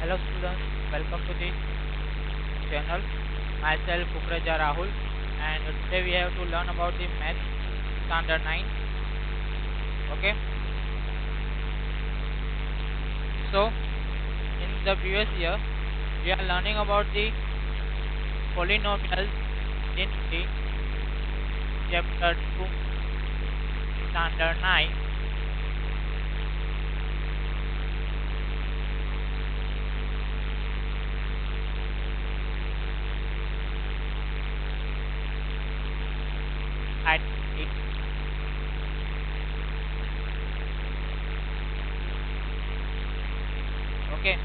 Hello students, welcome to the channel. Myself Kukraja Rahul, and today we have to learn about the math standard 9. Okay, so in the previous year we are learning about the polynomials in the chapter 2 standard 9. Identity. Okay,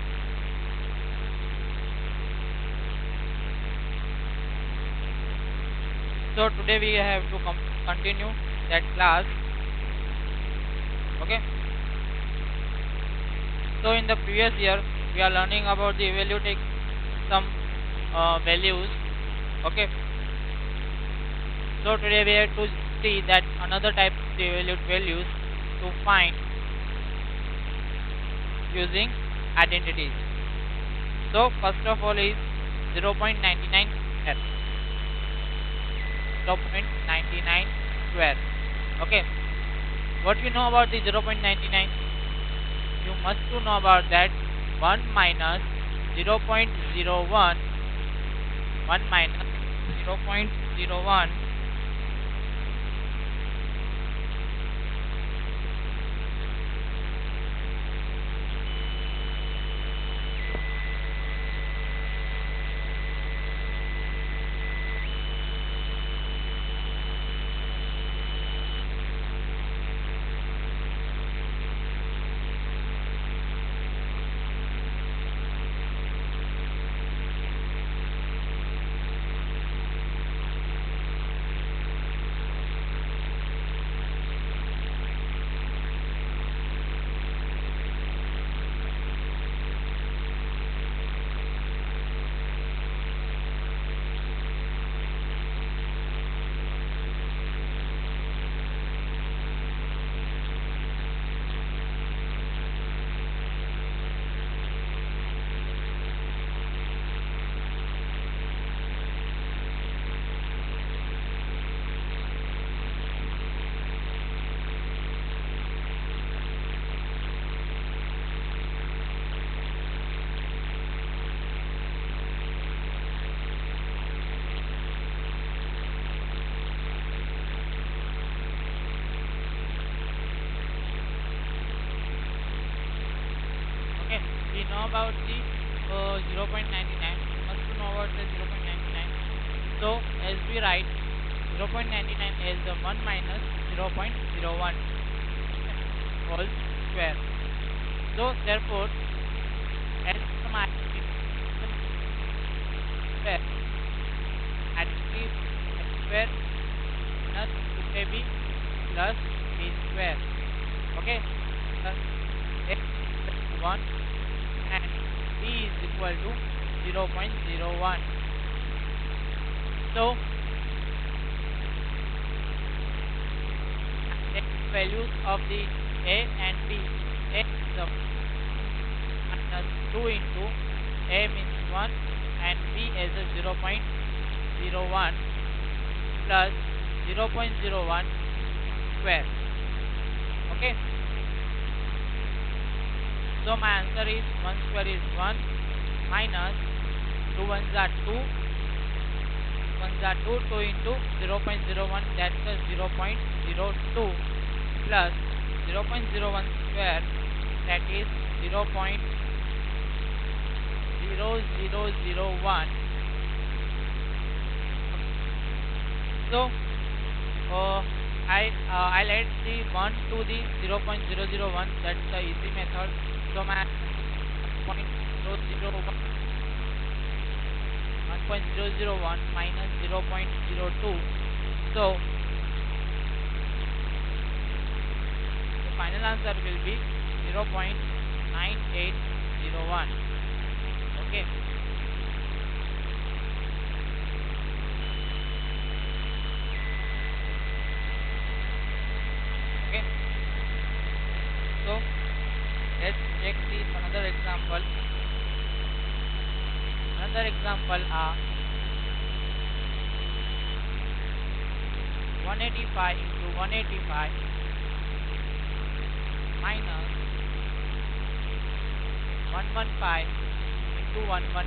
so today we have to continue that class. Okay, so in the previous year we are learning about the evaluating some values. Okay, so today we have to see that another type of the evaluate values to find using identities. So first of all is 0.99 square. 0.99 square. Okay, what you know about the 0.99? You must to know about that 1 minus 0.01, 1 minus 0.01 Okay, we know about the 0.99. We must to know about the 0.99. So as we write 0.99 is 1 minus 0.01 whole square. So therefore, as some identity square, identity x square minus 2ab plus b square. Okay, plus x is 1 and b is equal to 0.01. So take values of the a and b. A is minus 2 into a means 1 and b is a 0.01 plus 0.01 square. Okay, so my answer is 1 square is 1 minus 2 ones are 2, 1s are 2, 2 into 0.01, that's a 0.02 plus 0.01 square, that is 0.0001. So I'll add the 1 to the 0.001, that's the easy method. So my 1.001 minus 0.02. So the final answer will be 0.9801. Okay. Okay. So let's check the another example. another example 185 into 185 minus 115 into 115.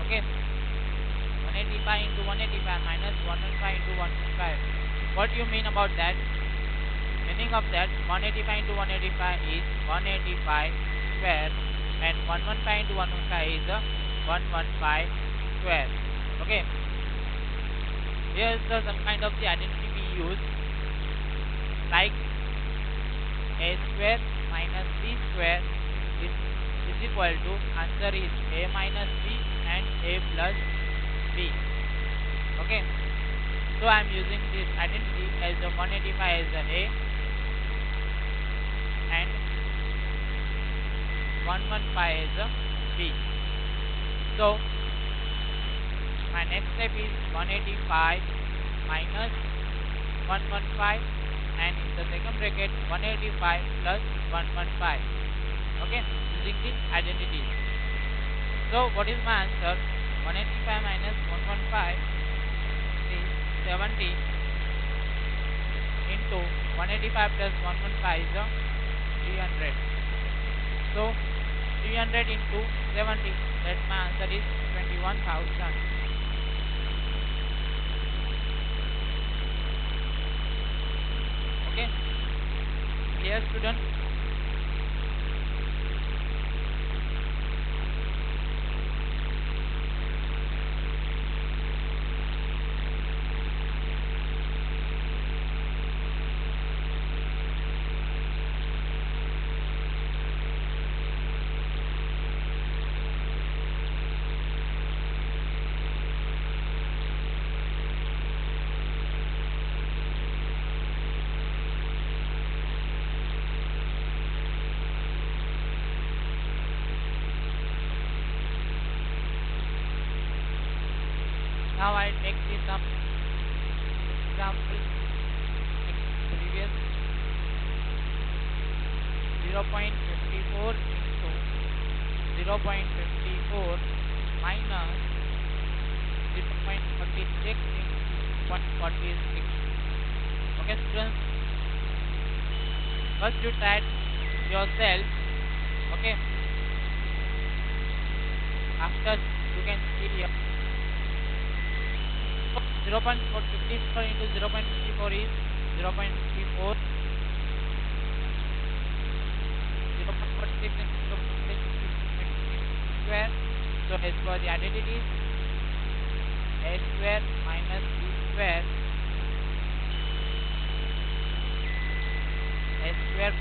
Okay, 185 into 185 minus 115 into 115. What do you mean about that? Meaning of that, 185 into 185 is 185 square, and 115 into 115 is 115 square. Okay, here is some kind of the identity we use, like a square minus b square is equal to, answer is a minus b and a plus b. Okay, so I am using this identity as a 185 as a a and 115 as a b. So my next step is 185 minus 115, and in the second bracket 185 plus 115. Okay, using these identities. So what is my answer? 185 minus 115 is 70 into 185 plus 115 is 300. So 300 into 70, that my answer is 21,000. Okay, clear student? Now I take this example, previous 0.54 into 0.54 minus 0.46 into 0.46. Okay students, first you try yourself. Okay, after you can see here 0.54 into 0.54 is 0.54, 0.46 into 0.46 square. So as per the identities, a square minus b square, a square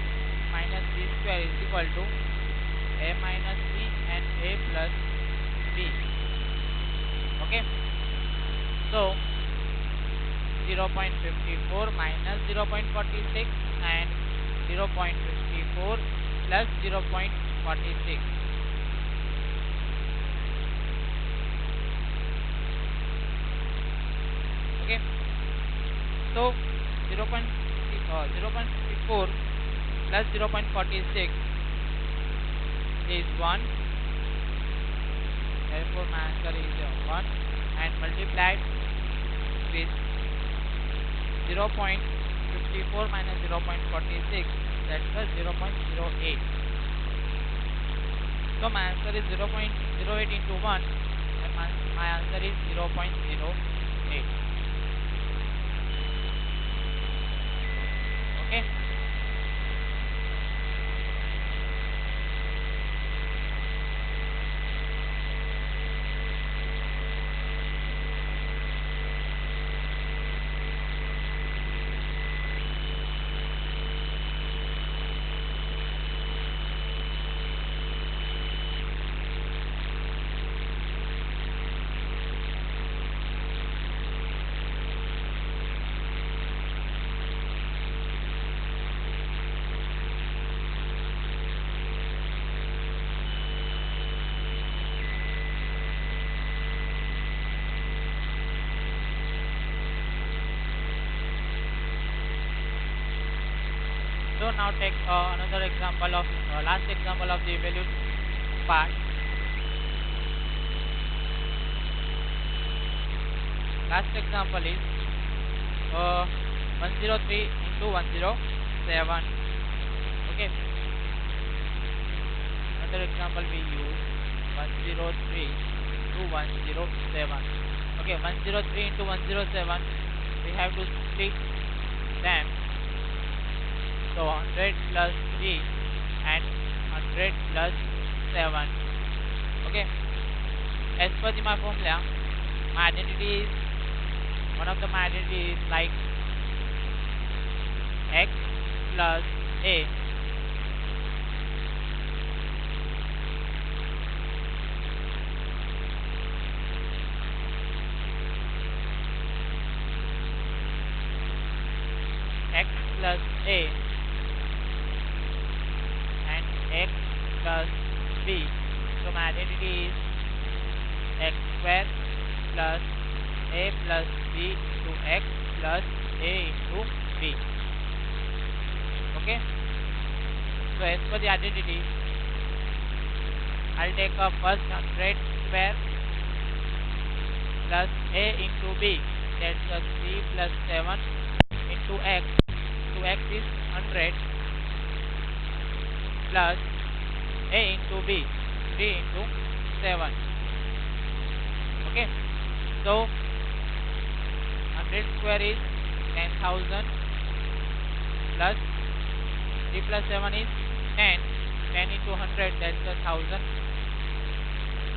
minus b square is equal to a minus b and a plus b. Okay, so 0.54 minus 0.46 and 0.54 plus 0.46. Okay, so 0.54 plus 0.46 is 1, therefore my answer is 1, and multiplied with 0.54 minus 0.46, that's 0.08. So my answer is 0.08 into 1, and my answer is 0.08. Okay, so now take another example of last example of the evaluate part. Last example is 103 into 107. Okay. Another example we use 103 into 107. Okay, 103 into 107. We have to split them. So 100 plus 3 and 100 plus 7. Okay. As per my formula, my identity is one of the my identity is like x plus a x plus a and x plus b. So my identity is x square plus a plus b into x plus a into b. Okay. So as per the identity, I'll take a first 100 square plus a into b. That's a 3 plus 7 into x. Into x is 100 plus a into b, 3 into 7. Okay. So 100 square is 10,000 plus 3 plus 7 is 10. 10 into 100, that's 1,000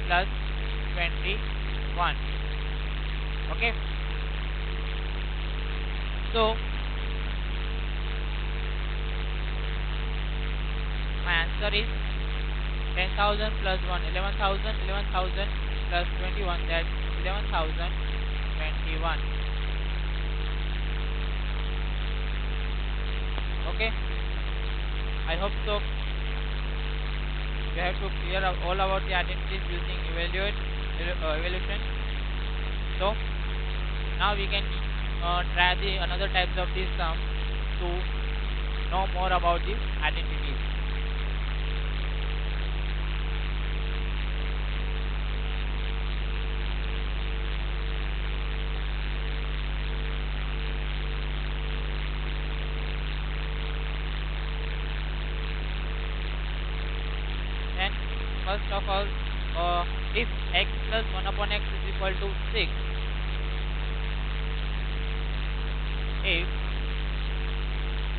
plus 21. Okay. So my answer is 10,000 plus 1, 11,000, 11,000 plus 21, that's 11,021. Okay. I hope so. You have to clear all about the identities using evaluation. So now we can try the another types of this sum to know more about the identities. Then first of all, if x plus 1 upon x is equal to 6, if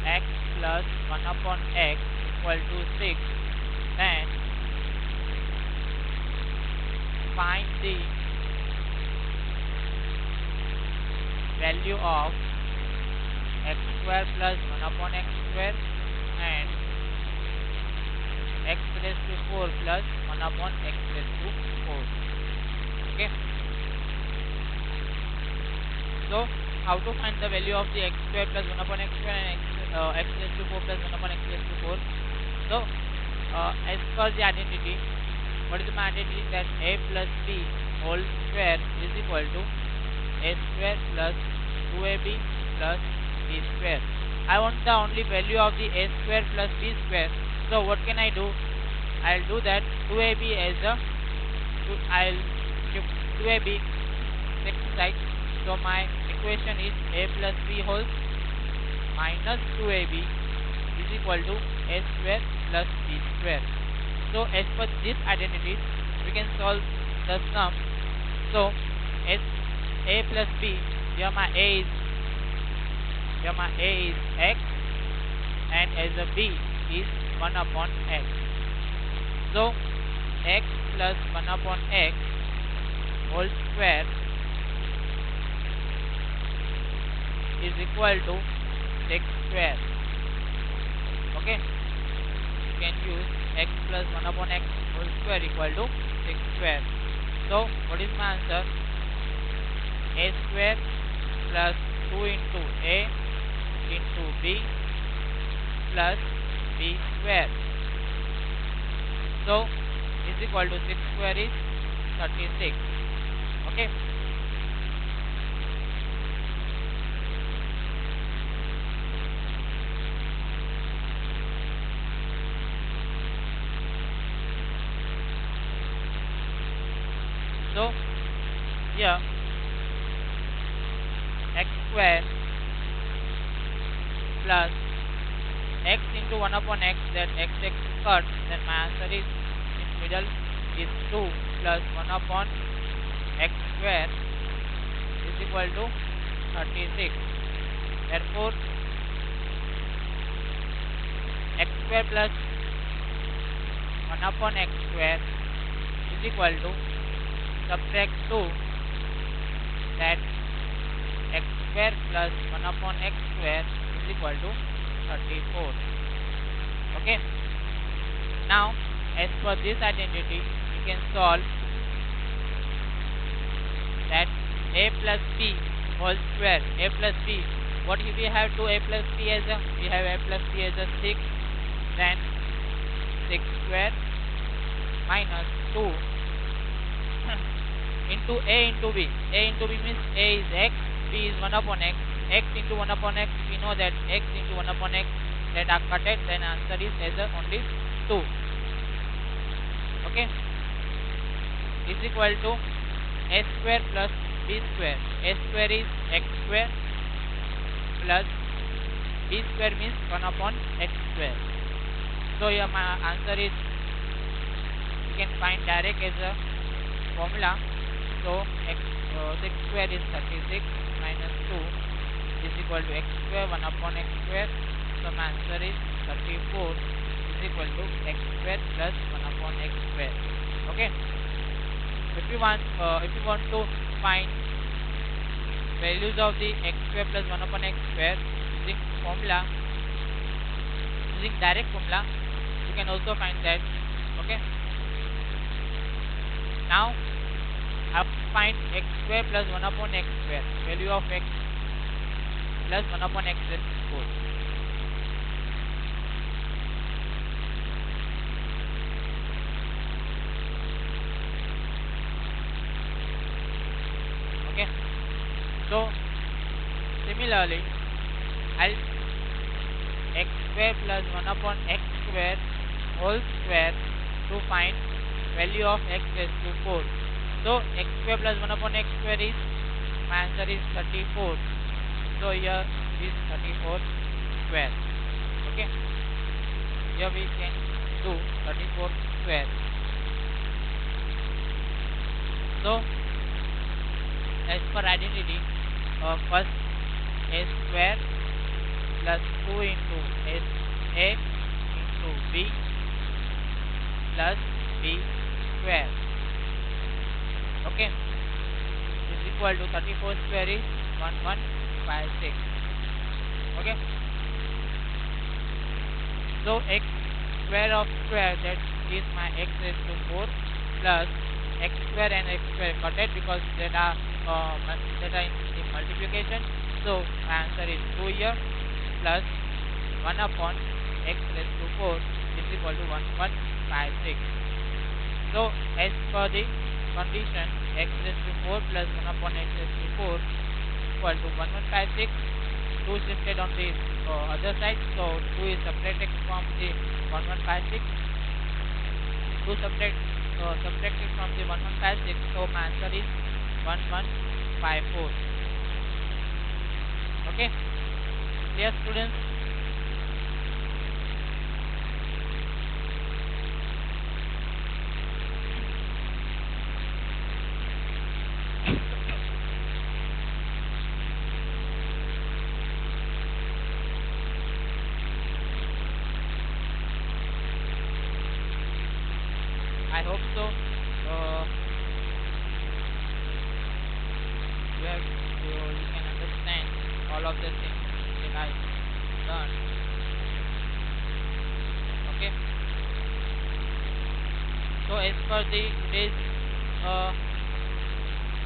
x plus 1 upon x equal to 6, then find the value of x square plus 1 upon x square and x raised to 4 plus 1 upon x raised to 4. Okay. So how to find the value of the x square plus 1 upon x square and x raised to 4 plus 1 upon x raised to 4? So as per the identity, what is the identity? That a plus b whole square is equal to a square plus 2ab plus b square. I want the only value of the a square plus b square. So what can I do? I'll do that 2ab as a I'll shift 2ab second side. So my equation is a plus b whole minus 2ab is equal to a square plus b square. So as per this identity, we can solve the sum. So as a plus b, here my a is x and as a b is 1 upon x. So x plus 1 upon x whole square is equal to 6 square. Okay. You can use x plus 1 upon x whole square equal to 6 square. So what is my answer? A square plus 2 into a into b plus b square. So is equal to 6 square is 36. Okay. So here square plus x into 1 upon x, that x is cut, then my answer is in middle is 2 plus 1 upon x square is equal to 36. Therefore, x square plus 1 upon x square is equal to subtract 2, that x square plus 1 upon x square is equal to 34. Okay. Now, as per this identity, we can solve that a plus b whole square, a plus b. What if we have to a plus b as a? We have a plus b as a 6, then 6 square minus 2 into a into b. A into b means a is x, b is 1 upon x. X into 1 upon x, we know that x into 1 upon x, that are cutted, then answer is as a only 2. Okay, is equal to a square plus b square. A square is x square plus b square means 1 upon x square. So here my answer is, you can find direct as a formula. So 6 square is 36 minus 2 is equal to x square 1 upon x square. So my answer is 34 is equal to x square plus 1 upon x square. Okay. If you want to find values of the x square plus 1 upon x square using formula, using direct formula, you can also find that. Okay. Now I find x square plus 1 upon x square, value of x plus 1 upon x raised to 4. Okay. So similarly, I'll x square plus 1 upon x square whole square to find value of x raised to 4. So x square plus 1 upon x square is, my answer is 34. So here is 34 square. Okay. Here we can do 34 square. So as per identity, first a square plus 2 into a into b plus b square. Okay, is equal to 34 square is 1156. Okay, so x square of square, that is my x raised to 4 plus x square and x square cutted because that are in multiplication. So my answer is 2 here plus 1 upon x raised to 4 is equal to 1156. So as per the condition, x raised to 4 plus 1 upon x raised to 4 equal to 1156. 2 shifted on the other side, so 2 is subtracted from the 1156. 2 subtracted from the 1156, so my answer is 1154. Okay, clear students? I hope so. You can understand all of the things that I learned. Okay. So as per the today's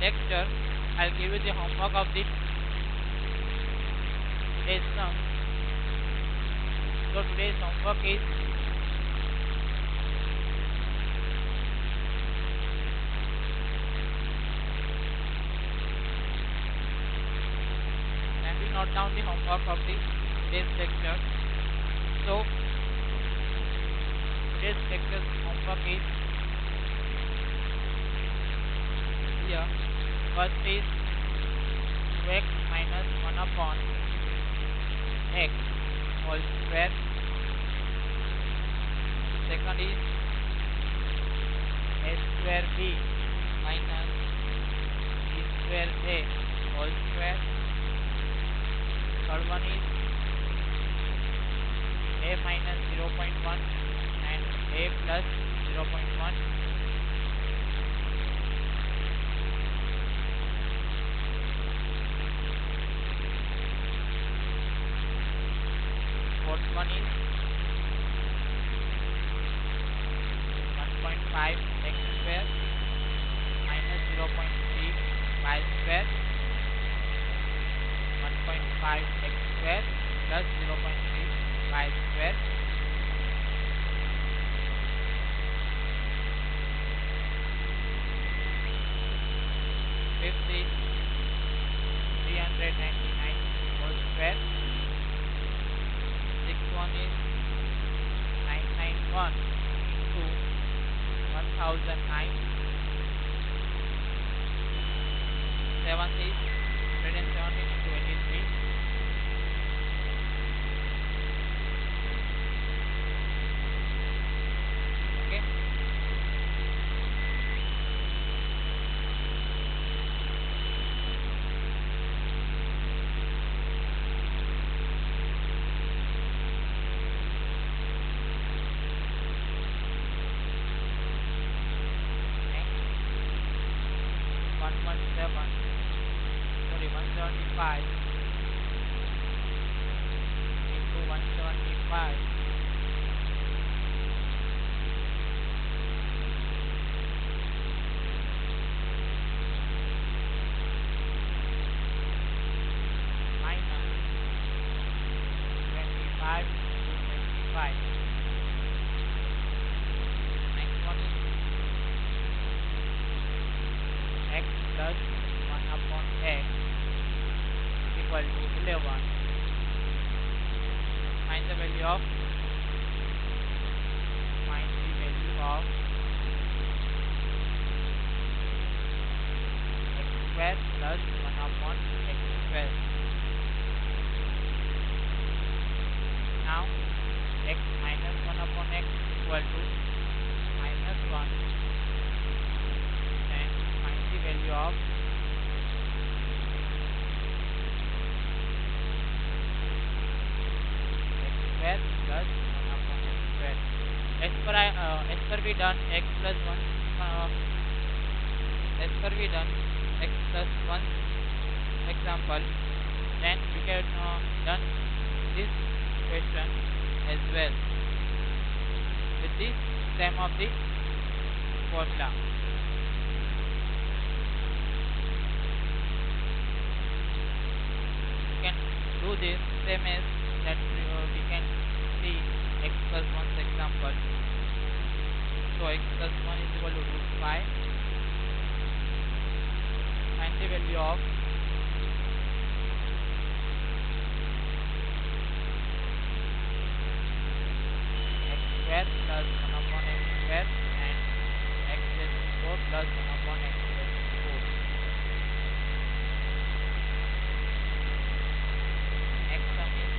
lecture, I'll give you the homework of the today's sum. So today's homework is note down the homework of the today's lecture. So today's lecture's homework is here. First is 2x minus minus 1 upon x whole square. Second is a square b minus b square a whole square. Third one is a minus 0.1 and a plus 0.1. Fourth one is 1.5 x square minus 0.3 y square. 1.5 x square plus 0.3 y square. Fifth is 399 whole square. Sixth one is 991 into 1009. Seventh is 117 into 83. Okay. Next 175 into 175 minus 25 into 25. Next one is x plus 1 upon x equal to 11. Find the value of x square plus 1 upon x square. Now x minus 1 upon x equal to minus 1, and find the value of x square plus 1 upon x square. As per we done x plus 1 as per we done x plus 1 example, then we can done this question as well with the same of the formula. We can do this same as that we can see x plus 1's example. So x plus 1 is equal to root 5. Find the value of x square plus 1 upon x square and x raised to 4 plus 1 upon x raised to 4. Next one is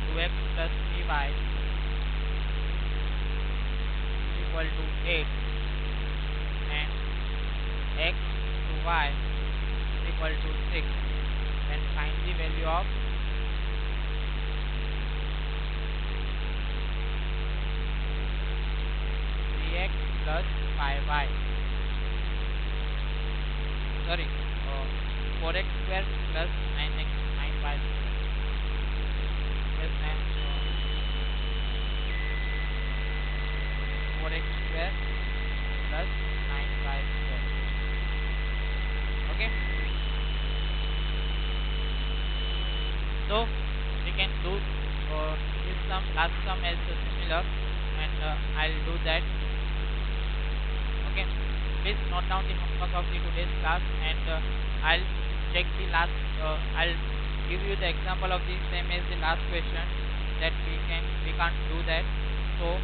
2x plus 3y is equal to 8, and x to y is equal to 6. Then find the value of x plus 5y. Sorry, 4x square plus 9y square. Yes, and 4x square plus 9y square. Okay. So we can do this sum, last sum as similar, and I'll do that. Okay, please note down the homework of the today's class, and I'll check the last I'll give you the example of the same as the last question, that we can't do that. So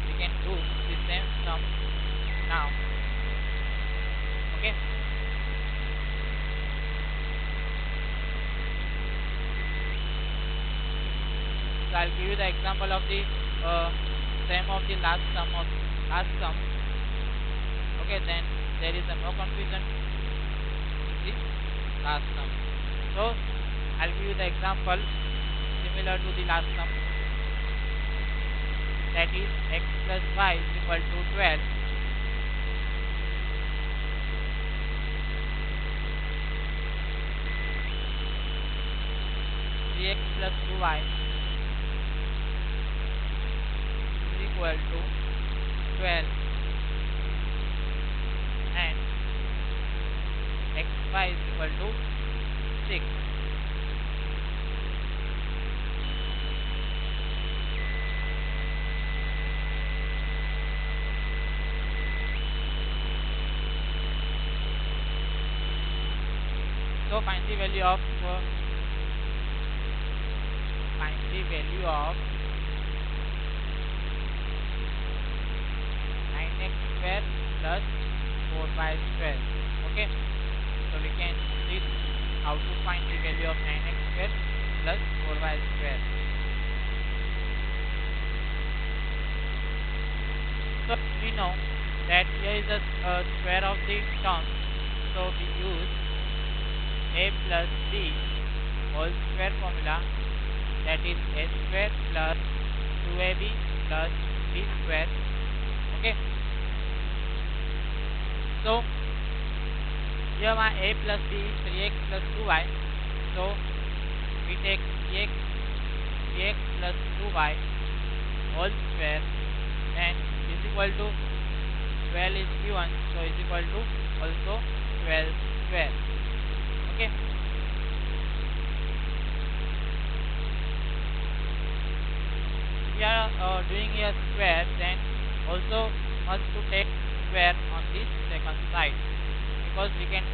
we can do the same sum now. Okay. So I'll give you the example of the same of the last sum. Okay, then there is no confusion in the last sum. So I'll give you the example similar to the last sum, that is x plus y is equal to 12. 3x plus 2y is equal to 12, and xy is equal to 6. So find the value of 9x square plus 4y square. Okay, so we can see how to find the value of 9x square plus 4y square. So we know that here is a square of the term, so we use a plus b whole square formula, that is a square plus 2ab plus b square. Okay, so here my a plus b is 3x plus 2y, so we take 3x plus 2y whole square, then is equal to 12 is given, so is equal to also 12 square. Okay, we are doing a square, then also must to take square on this second side, because we can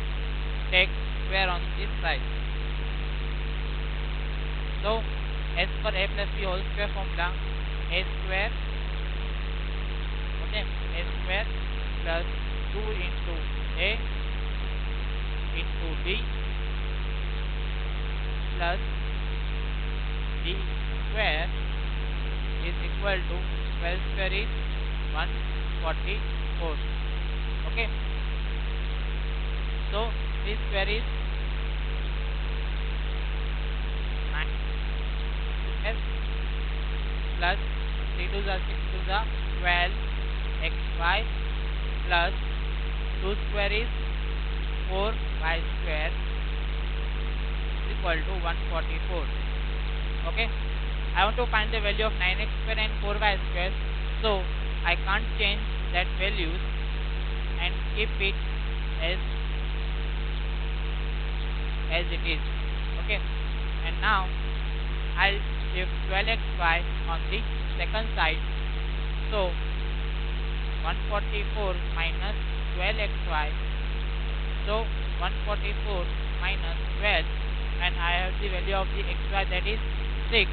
take square on this side. So as per a plus b whole square formula, a square, okay, a square plus 2 into a into b plus b square is equal to 12 square is 144. Okay, so b square is 9 square plus 3 to the 6 to the 12 xy plus 2 square is 4y square is equal to 144. Okay, I want to find the value of 9x square and 4y square, so I can't change that values and keep it as it is. Okay, and now I'll shift 12xy on the second side, so 144 minus 12xy, so 144 minus 12, and I have the value of the xy, that is 6,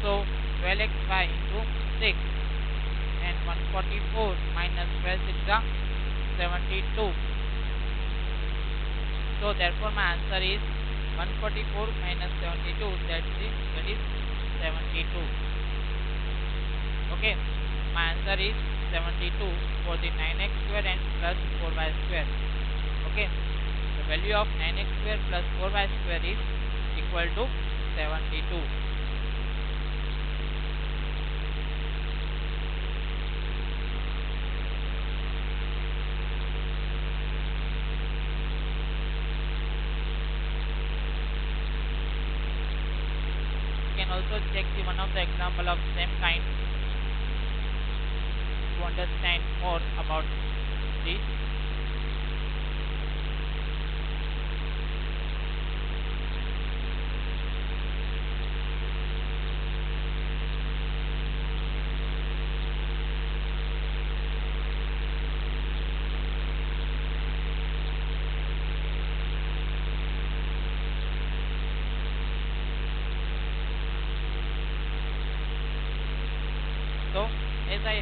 so 12xy into 6, and 144 minus 12 is 72. So therefore my answer is 144 minus 72, that is 72. Okay, my answer is 72 for the 9x square and plus 4y square. Okay, the value of 9x square plus 4y square is equal to 72. You can also check the one of the example of same kind to understand more about this.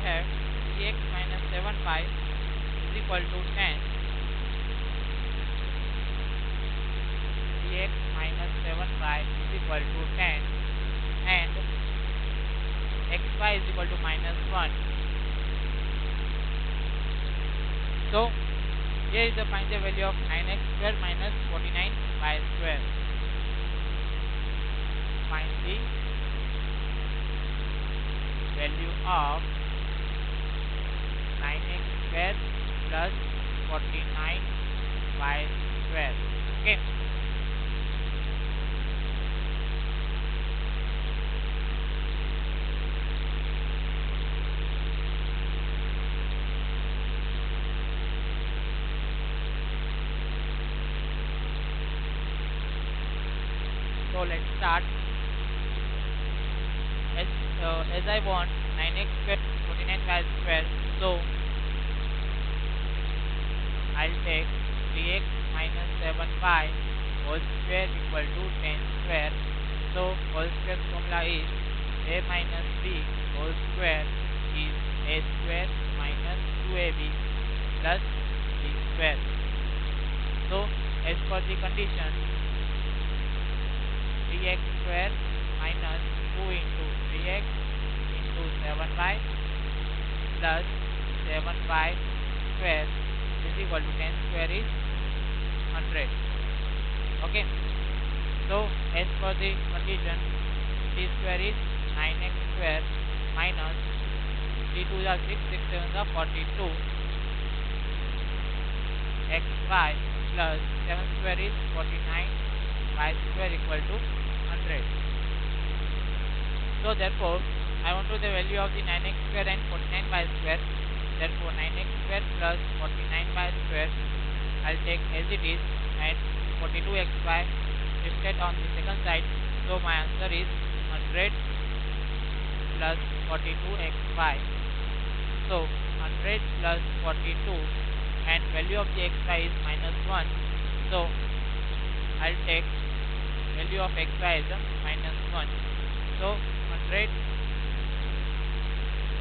have 3x minus 7y is equal to 10. 3x minus 7y is equal to 10 and xy is equal to minus 1. So here is the find the value of 9x square minus 49y square. Find the value of 9x square plus 49y square. Okay. So let's start. As I want 9x square 49y square, so I'll take 3x minus 7y whole square equal to 10 square. So whole square formula is a minus b whole square is a square minus 2ab plus b square. So as per the condition, 3x square minus 2 into 3x into 7y plus 7y square is equal to 10 square is 100. Okay. So as per the condition, t square is 9x square minus 3 2 are 6, 6 7 are 42 xy plus 7 square is 49 y square equal to 100. So therefore I want to the value of the 9x square and 49y square. Therefore 9x square plus 49y square I'll take as it is and 42xy shifted on the second side. So my answer is 100 plus 42xy. So 100 plus 42 and value of the xy is minus 1. So I'll take value of xy as a minus 1. So 100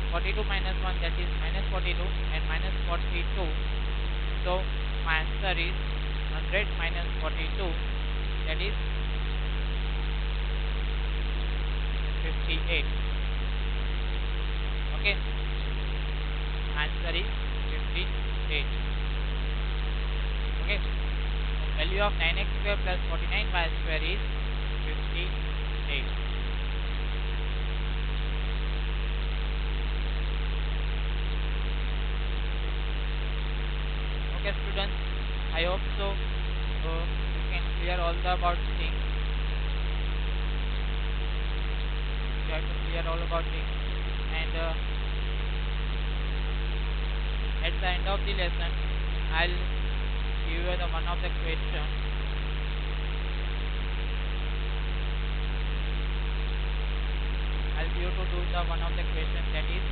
42 minus 1, that is minus 42 and minus 42. So my answer is 100 minus 42, that is 58. Okay, answer is 58. Okay, value of 9x square plus 49y square is 58. Okay students, I hope so you can clear all the about things. You have to clear all about things, and at the end of the lesson I'll give you the one of the question. I'll give you to do the one of the question, that is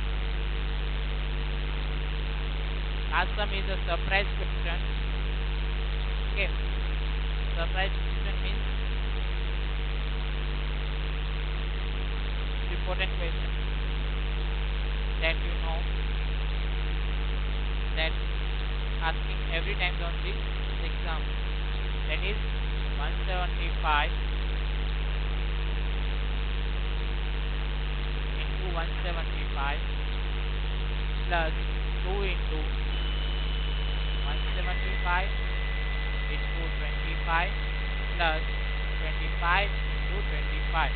S.I.M. is a surprise question. Okay, surprise question means important question that you know that asking every time on the exam, that is 175 into 175 plus 2 into 175 into 25 plus 25 into 25.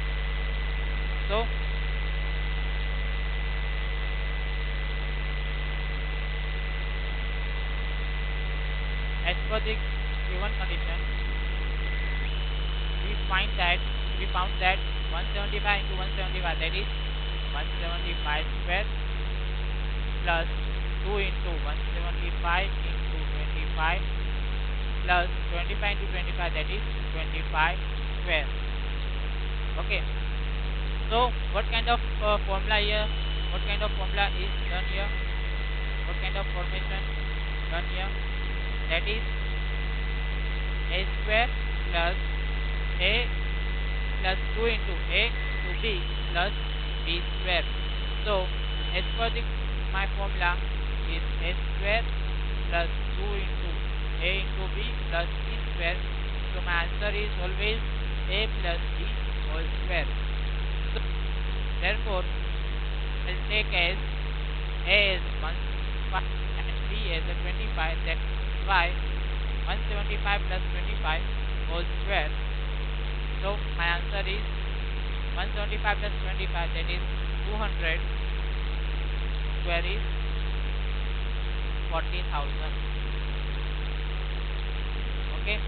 So as per the given condition, we found that 175 into 175, that is 175 square plus 2 into 175 into 25 plus 25 into 25, that is 25 square. Okay, so what kind of formula here, what kind of formula is done here, what kind of formation done here, that is a square plus a plus 2 into a to b plus b square. So as per the my formula is a square plus 2 into a into b plus c square. So my answer is always a plus b whole square. So therefore I'll take as a is 175 and b as a 25. That's why 175 plus 25 whole square. So my answer is 175 plus 25, that is 200 square is 40,000. Okay,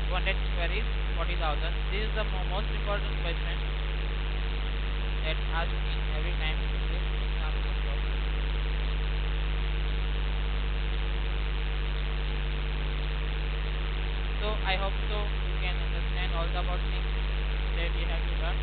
200 square is 40,000. This is the most important question that asked in every time in the exam paper. So I hope so you can understand all the about things today we have to learn.